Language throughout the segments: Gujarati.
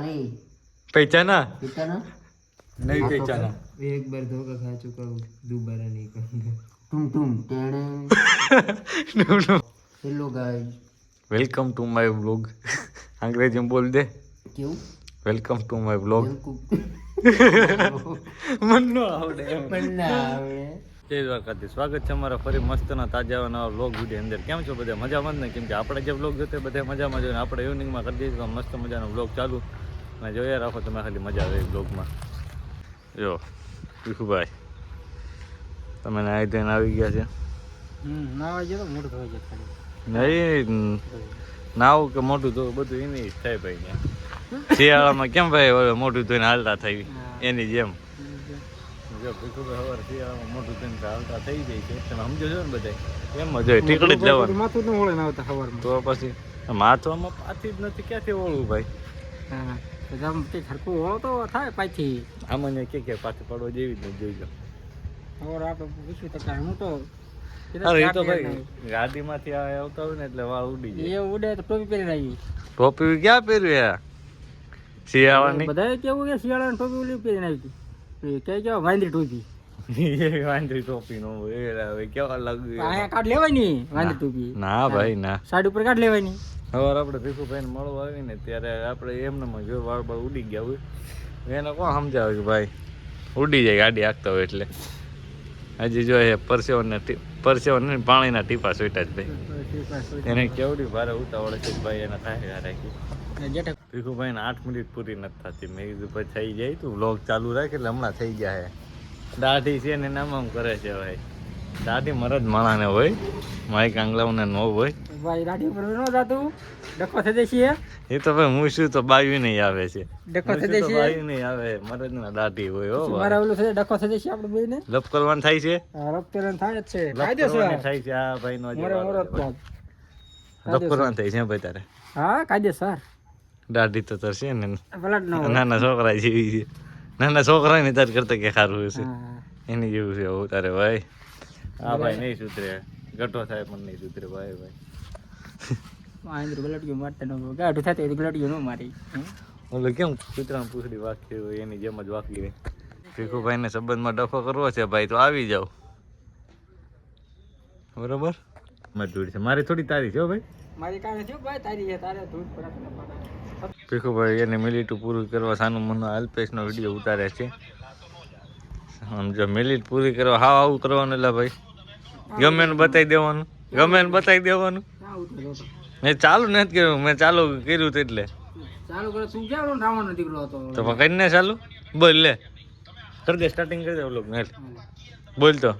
पहचाना पहचाना नहीं पहचाना। एक बार धोखा खा चुका हूँ, दोबारा नहीं करूँगा। तुम टेढ़े hello guys welcome to my vlog. अंग्रेजी में बोल दे क्यों welcome to my vlog. Welcome मन नो आवड़े मन्ना आवड़े જય દ્વારકાધીશ. સ્વાગત છે અમારા ફરી મસ્તના તાજા નવા વ્લોગ વિડીયો અંદર. કેમ છો બધા મજામાં જ ને? કેમ કે આપણે જે વ્લોગ જોતે બધા મજામાં જોઈએ, આપણે ઇવનિંગમાં કરી દઈએ તો મસ્ત મજાનો વ્લોગ ચાલુ અને જોયા રાખો તમે, ખાલી મજા આવે વ્લોગમાં. જો ભીખુભાઈ તમે નાઈ ધોઈને આવી ગયા છે? નાવા જેવો મોટો થઈ જાય ખાલી નહીં નાવું કે મોટું તો બધું એની જ થાય ભાઈ. ત્યાં શિયાળામાં કેમ ભાઈ હવે મોટું ધોઈને હાલતા થઈ એની જેમ જો ભીખુભાઈ સવારે શિયાળામાં મોટું ધોઈને હાલતા થઈ જાય છે. તમે સમજો છો ને બધા એમ જ હોય, ટીકડી જ જવાનું માથું ન ઓળે નાવતા સવારમાં તો પછી માથવામાં પાછી જ નથી, ક્યાંથી ઓળવું ભાઈ? હા તો જમ કે સરખું ઓળો તો થાય પાછી આમાં કે પાછી પડવા જેવી જ નથી, જોઈજો. ઓર આપણે પૂછ્યું તો કાંઈ હું તો અરે એ તો ભાઈ ગાડીમાંથી આવતા હોય ને એટલે વાળ ઉડી જાય. એ ઉડે તો ટોપી પહેરી આવી ટોપી ક્યાં પહેર્યું શિયાળાની? બધાએ કેવું કે શિયાળાની ટોપી ઓલી પહેરીને આવી હતી કે કેવા વાંદરી ટોપી એ વાંદરી ટોપી નો હોય હવે કેવા લાગે. અહીંયા કાઢ લેવાની વાંદરી ટોપી ના ભાઈ ના, સાઈડ ઉપર કાઢ લેવાની. હવે આપણે ભીખુભાઈ ને મળવા આવી ને ત્યારે આપણે એમને જો વાળ બાળ ઉડી ગયા હોય એને કોણ સમજાવે કે ભાઈ ઉડી જાય ગાડી હાંકતા હોય એટલે. હજી જો એ પરસેવો ને પાણીના ટીપા સોટા જ ભાઈ. એને કેવડી ભારે ઉતાવળે છે ભાઈ, એને થાય રાખી. ભીખુભાઈ ને 8 મિનિટ પૂરી નથી થતી. મેં કીધું ભાઈ થઈ જાય તું વ્લોગ ચાલુ રાખ એટલે હમણાં થઈ ગયા હે. દાઢી છે ને નામ આમ કરે છે ભાઈ. દાઢી મરદ માણાને હોય, માઇક આંગલાઓને ન હોય ભાઈ દાઢી ઉપર ન જાતું ડખો થઈ જશે. એ તો ભાઈ હું શું તો બાયું નહીં આવે છે, ડખો થઈ જશે બાયું નહીં આવે, મરદ ના દાઢી હોય. હો મારા ઓલું છે ડખો થઈ જશે આપણે બેને લપ કરવાનું થાય છે, રફ પેરન થાય જ છે લપ કરવાનું થાય છે. આ ભાઈ નો લપ કરવાનું થાય છે ભાઈ તારે. હા કાયદેસર દાઢી તો તાર છે ને પલટ ન નાના છોકરા જેવી છે. નાના છોકરા ને તાર કરતા કે સારું હશે હા એની જેવું છે. હું તારે ભાઈ આ ભાઈ નહીં સુધરે, ગટો થાય પણ નહીં સુધરે ભાઈ. ભાઈ આંદ્ર બલટ્યું મારતા ન ગાઢું થતું હોય તો બલટ્યું ન મારી. ઓલો કેમ કૂતરામાં પૂછડી વાગતી હોય એની જેમ જ વાગી રહે. ભીખુભાઈને સંબંધમાં ડફો કરવો છે ભાઈ તો આવી જાવ, બરોબર? મજૂરી છે મારી થોડી તારી છે હો ભાઈ. મારી કાંઈ નથી ભાઈ, તારી છે તારે ધૂળ પડાક. ભીખુભાઈ એને મિલિટ પૂરું કરવા સાનું મનો અલ્પેશનો વિડીયો ઉતારે છે. સમજો મિલિટ પૂરી કરવા હાવ આવું કરવાનું એટલે ભાઈ ગમે એને બતાવી દેવાનું, ગમે એને બતાવી દેવાનું. મેં ચાલુ નથી કર્યું, મેં ચાલુ કર્યું તો એટલે ચાલુ કરે તું ક્યાં રાવણનો દીકરો હતો તો કરીને ચાલુ બોલ લે કરી દે, સ્ટાર્ટિંગ કરી દે વ્લોગ ને બોલ તો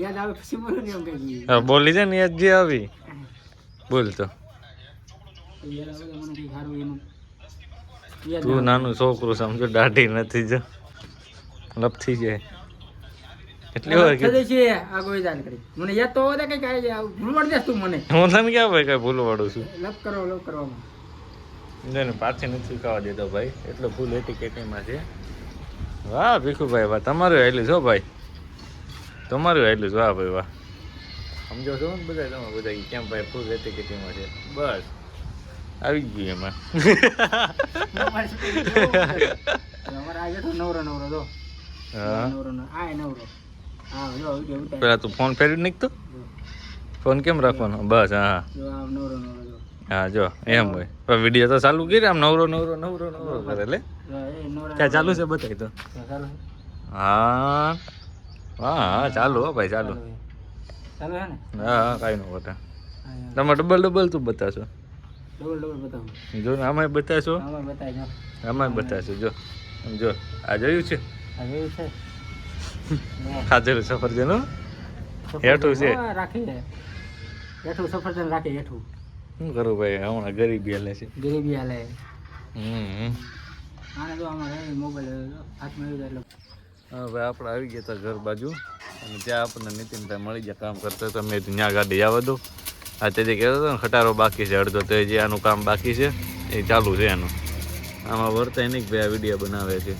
યાદ આવે પછી બોલો ને એમ કઈ હા બોલી છે ને યાદ જે આવી બોલ તો. યાદ આવે મને કઈ સારું એનું તું નાનું છોકરું સમજો, દાઢી નથી જો લપ થઈ જાય એટલી વાર કે છે આ કોઈ જાણ કરી મને યાદ તો હોતા કઈ કાઈ ભૂલવાડ દેસ તું મને. હું તને ક્યાં ભાઈ કઈ ભૂલ વાળું છું? લપ કરવામાં એને પાછી નથી ખાવા દેતો ભાઈ, એટલો ફૂલ એટીકેટીમાં છે. વાહ ભીખુભાઈ વાહ, તમારું આવેલું છો ભાઈ, તમારું આવેલું છે. વાહ ભાઈ વાહ, સમજો છો ને બધા તમે બધા કેમ ભાઈ ફૂલ એટીકેટીમાં છે. બસ આવી ગયું એમાં. અમારે આજે તો નવરો નવરો દો હા નવરો આ નવરો હા જો વિડિયો ઉતાર પેલા તું ફોન ફેરવી નીકતો, ફોન કેમ રાખવાનો? બસ હા જો આ નવરો નવરો દો હા જો એમ હોય. પણ વિડીયો તો ચાલુ કરી આમ નવરો નવરો નવરો નવરો કરે લે. એ નવરો ક્યાં ચાલુ છે બતાવી તો. ચાલો હા હા હા ચાલુ હો ભાઈ ચાલુ. ચાલો હે ને હા હા કાંઈ ન બતા, તમે ડબલ ડબલ તું બતાવશો. ડબલ બતાવો જો ને આમાંય બતાવશો, આમાં બતાય જો આમાંય બતાવશો. જો જો આ જોયું છે આ જોયું છે ખાધેલું સફરજન હેઠું છે. હા, રાખી દે હેઠું સફરજન રાખે હેઠું. શું કરું ભાઈ હમણાં ગરીબી હાલે છે. ગરીબી હાલે હા આને જો આમાં મોબાઈલ હાથમાં આવી જાય એટલે ભાઈ આપણે આવી ગયા હતા ઘર બાજુ અને ત્યાં આપણને નીતિનભાઈ મળી ગયા કામ કરતા હતા. મેં ત્યાં ગાડી આવવા દો. આ તે જે કહેતો હતો ને ખટારો બાકી છે અડધો, તો જે આનું કામ બાકી છે એ ચાલુ છે એનું. આમાં વર્તાય નહીં ભાઈ આ વિડીયો બનાવે છે.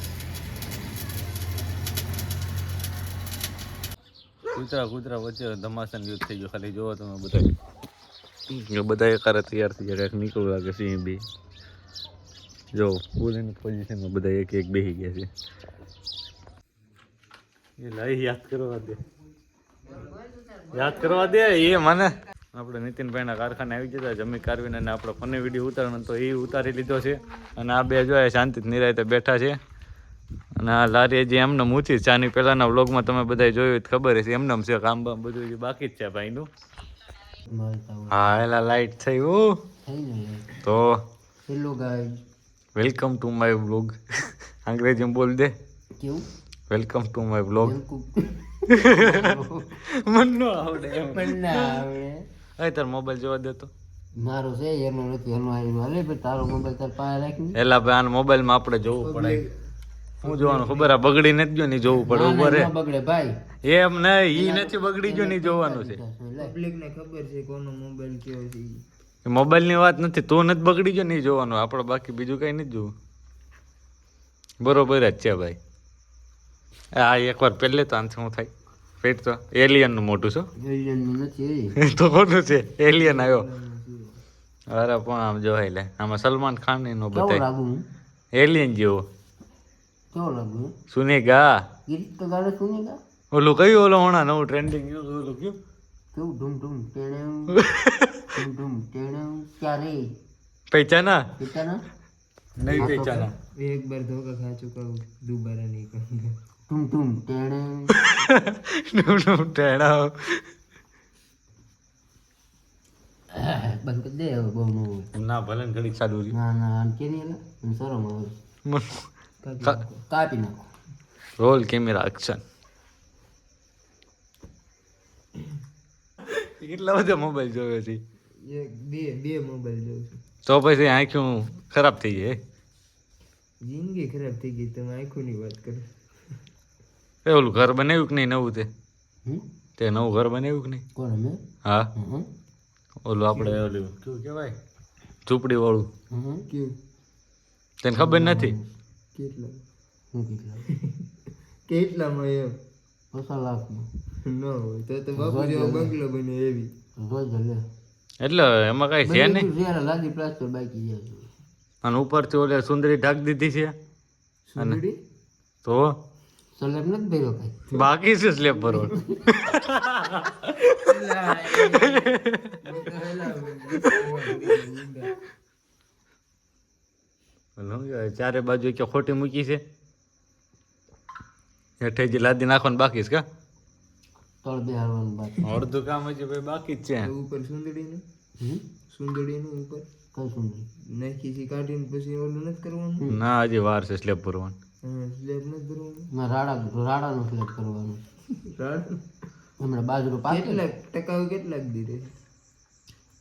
કૂતરા વચ્ચે ધમાસાન યુદ્ધ થઈ ગયો. ખાલી જોવો તમે બધા એકારે તૈયાર થઈ જાય, નીકળવું લાગે સિંહ બી. જો પૂરીની પોઝિશનમાં બધા એક એક બેસી ગયા છે. એ લઈ યાદ કરવા દે એ મને. આપણે નીતિનભાઈના કારખાને આવી જતા જમી કારવીને અને આપણો ફની વિડીયો ઉતારવાનો તો એ ઉતારી લીધો છે. અને આ બે જોઈએ શાંતિથી નિરાયતે બેઠા છે. અને આ લારી હજી એમને મૂચી ચાની પહેલાંના વ્લોગમાં તમે બધા જોયું ખબર હશે એમને છે કામ બામ બધું બાકી જ છે ભાઈનું. હા એલા લાઈટ થઈ તો hello guys, welcome to my vlog. અંગ્રેજીમાં બોલ દે. કેવું? Welcome to my vlog. મને ન આવડે એમ. પણ ના આવડે. હવે તાર મોબાઈલ જોવા દે તો. મારો છે એનો નથી, એનો આવ્યો. હાલે ભાઈ તારો મોબાઈલ તાર પાસે રાખી. એલા ભાઈ આના મોબાઈલમાં આપણે જોવું પડે. શું જોવાનું ખબર? આ બગડી નથી ગયો નહીં જોવું પડે. ઉપર ના બગડે ભાઈ. એમ નહીં, ઈ નથી બગડી ગયો નહીં જોવાનું છે. પબ્લિક ને ખબર છે કોનો મોબાઈલ કેવો છે. મોબાઈલની વાત નથી, તું નથી બગડી ગયો નહીં જોવાનું. આપણે બાકી બીજું કઈ નથી જોવું. બરોબર જ છે ભાઈ. આ એકવાર પહેલે તો આનથી શું થાય પેટ તો એલિયનનું મોટું છો. એલિયનનું નથી. તો કોનું છે? એલિયન આવ્યો. અરે પણ આમ જો લે આમાં સલમાન ખાન નો કેવો બતાય લાગુ હું? એલિયન જેવો. કેવો લાગુ? સુનેગા ગીત તો ગાડે સુનેગા. ઓલું કયું ઓલો હમણાં નવું ટ્રેન્ડિંગ ઓલું કયું કેવું ઢૂમ ઢૂમ ટેણેવ ઢૂમ ઢૂમ ટેણેવ ક્યારે પૈચાના પીતાના નહીં પૈચાના. एक बार धोखा खा चुका हूँ, दोबारा नहीं करूँगा. तुम टेढ़े ટેણા બંધ કરી દે હવે બહુ નું. ના ભલે ને ઘડીક ચાલુ રહ્યું. ના ના આમ કેરી એલા શરમ આવે. કાપી નાખો. Roll camera action. કેટલા બધા મોબાઈલ જોયો છે? બે મોબાઈલ જોઉં છું. તો પછી આંખ્યું ખરાબ થઈ જાય. જિંદગી ખરાબ થઈ ગઈ. તમે આંખોની વાત કરો. એ ઓલું ઘર બનાવ્યું કે નહીં નવું? તે નવું ઘર બનાવ્યું કે નહીં? કોણ અમે? હા ઓલું આપણે ઓલું કેવું કહેવાય ઝૂંપડી વાળું. કેવું? તને ખબર નથી? કેટલા? હું કેટલામાં એમ 5 લાખમાં ન હોય તો બાપુ જેવો બંગલો બને એવી રોજ લે. એટલે એમાં કઈ છે નહીં. લાદી પ્લાસ્ટર બાકી જાય. અને ઉપરથી ઓલે સુંદરી ઢાક દીધી છે. સુંદરી તો સ્લેબ નથી ભર્યો કઈ. બાકી છે સ્લેબ ભરવાનો. ચારે બાજુ કે ખોટી મૂકી છે. હેઠે જે લાદી નાખવાનું બાકી છે કા? તળ બેહારવાનું બાકી. અડધું કામ હજી ભાઈ બાકી જ છે. ઉપર સુંદડીનું સુંદડીનું ઉપર કઈ સુંદડી નાખી છે કાઢીને પછી ઓલું નથી કરવાનું. ના હજી વાર છે સ્લેબ ભરવાનું. સ્લેબ નથી ભરવાનું. રાડાનું સ્લેબ કરવાનું. હમણાં બાજરો પાકે. કેટલાક ટકાઉ કેટલાક દીધે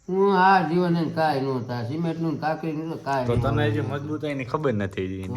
હું આ જીવન કાંઈ ન થાય. સિમેન્ટનું કાંકરીનું કાંઈ. તો તને હજી મજબૂતાઈની ખબર નથી.